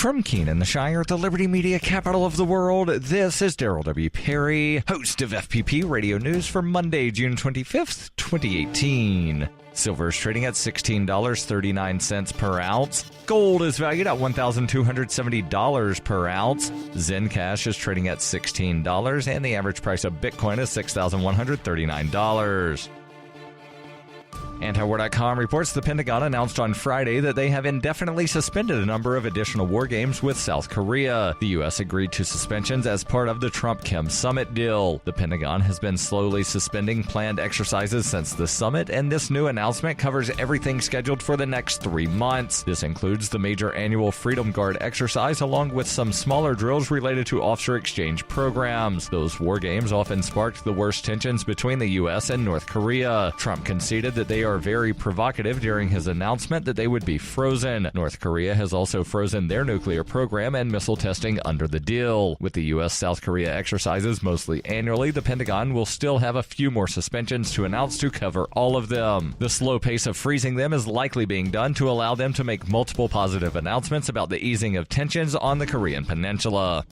From Keene in the Shire, the Liberty Media capital of the world, this is Daryl W. Perry, host of FPP Radio News for Monday, June 25th, 2018. Silver is trading at $16.39 per ounce. Gold is valued at $1,270 per ounce. Zencash is trading at $16, and the average price of Bitcoin is $6,139. Antiwar.com reports the Pentagon announced on Friday that they have indefinitely suspended a number of additional war games with South Korea. The U.S. agreed to suspensions as part of the Trump-Kim summit deal. The Pentagon has been slowly suspending planned exercises since the summit, and this new announcement covers everything scheduled for the next 3 months. This includes the major annual Freedom Guard exercise, along with some smaller drills related to officer exchange programs. Those war games often sparked the worst tensions between the U.S. and North Korea. Trump conceded that they are very provocative during his announcement that they would be frozen. North Korea has also frozen their nuclear program and missile testing under the deal. With the U.S.-South Korea exercises mostly annually, the Pentagon will still have a few more suspensions to announce to cover all of them. The slow pace of freezing them is likely being done to allow them to make multiple positive announcements about the easing of tensions on the Korean Peninsula.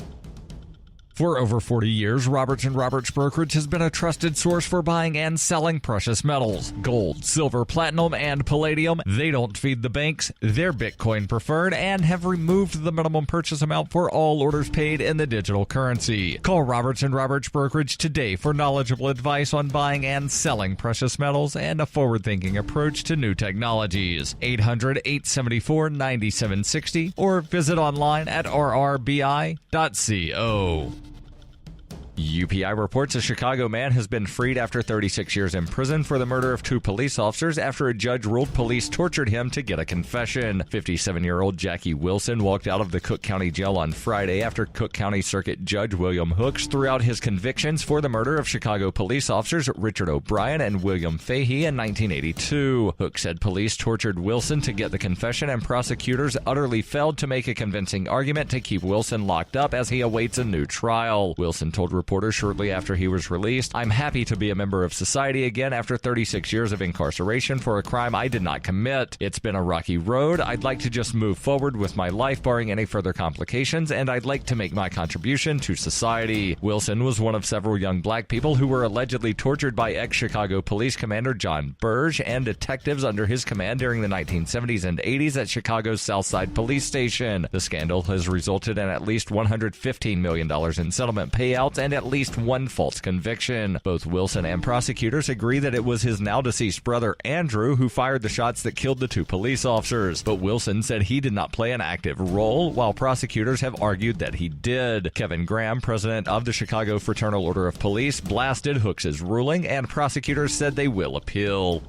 For over 40 years, Roberts & Roberts Brokerage has been a trusted source for buying and selling precious metals. Gold, silver, platinum, and palladium. They don't feed the banks. They're Bitcoin preferred and have removed the minimum purchase amount for all orders paid in the digital currency. Call Roberts & Roberts Brokerage today for knowledgeable advice on buying and selling precious metals and a forward-thinking approach to new technologies. 800-874-9760 or visit online at rrbi.co. UPI reports a Chicago man has been freed after 36 years in prison for the murder of 2 police officers after a judge ruled police tortured him to get a confession. 57-year-old Jackie Wilson walked out of the Cook County Jail on Friday after Cook County Circuit Judge William Hooks threw out his convictions for the murder of Chicago police officers Richard O'Brien and William Fahey in 1982. Hooks said police tortured Wilson to get the confession, and prosecutors utterly failed to make a convincing argument to keep Wilson locked up as he awaits a new trial. Wilson told reporters shortly after he was released, "I'm happy to be a member of society again after 36 years of incarceration for a crime I did not commit. It's been a rocky road. I'd like to just move forward with my life barring any further complications, and I'd like to make my contribution to society." Wilson was one of several young black people who were allegedly tortured by ex-Chicago Police Commander John Burge and detectives under his command during the 1970s and 80s at Chicago's Southside Police Station. The scandal has resulted in at least $115 million in settlement payouts and at least one false conviction. Both Wilson and prosecutors agree that it was his now-deceased brother, Andrew, who fired the shots that killed the 2 police officers. But Wilson said he did not play an active role, while prosecutors have argued that he did. Kevin Graham, president of the Chicago Fraternal Order of Police, blasted Hooks' ruling, and prosecutors said they will appeal.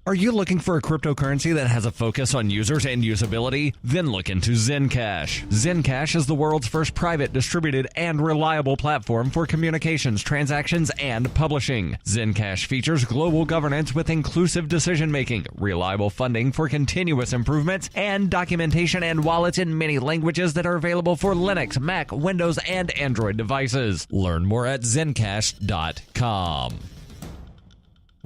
Are you looking for a cryptocurrency that has a focus on users and usability? Then look into Zencash. Zencash is the world's first private, distributed, and reliable platform for communications, transactions, and publishing. Zencash features global governance with inclusive decision-making, reliable funding for continuous improvements, and documentation and wallets in many languages that are available for Linux, Mac, Windows, and Android devices. Learn more at zencash.com.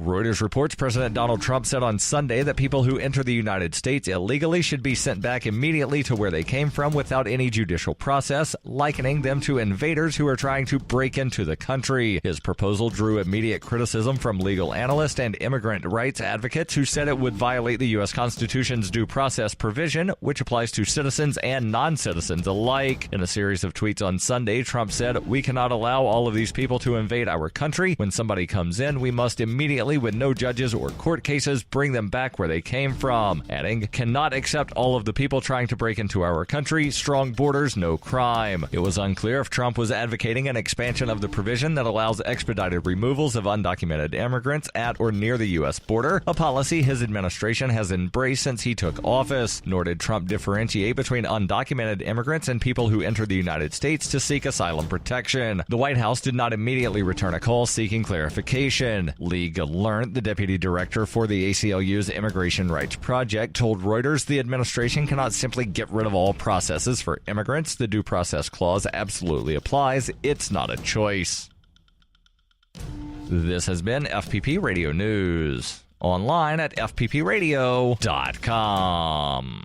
Reuters reports President Donald Trump said on Sunday that people who enter the United States illegally should be sent back immediately to where they came from without any judicial process, likening them to invaders who are trying to break into the country. His proposal drew immediate criticism from legal analysts and immigrant rights advocates who said it would violate the U.S. Constitution's due process provision, which applies to citizens and non-citizens alike. In a series of tweets on Sunday, Trump said, "We cannot allow all of these people to invade our country. When somebody comes in, we must immediately, with no judges or court cases, bring them back where they came from," adding, "Cannot accept all of the people trying to break into our country. Strong borders, no crime." It was unclear if Trump was advocating an expansion of the provision that allows expedited removals of undocumented immigrants at or near the U.S. border, a policy his administration has embraced since he took office. Nor did Trump differentiate between undocumented immigrants and people who entered the United States to seek asylum protection. The White House did not immediately return a call seeking clarification. Lee Learned, the deputy director for the ACLU's Immigration Rights Project, told Reuters the administration cannot simply get rid of all processes for immigrants. The Due Process Clause absolutely applies. It's not a choice. This has been FPP Radio News. Online at fppradio.com.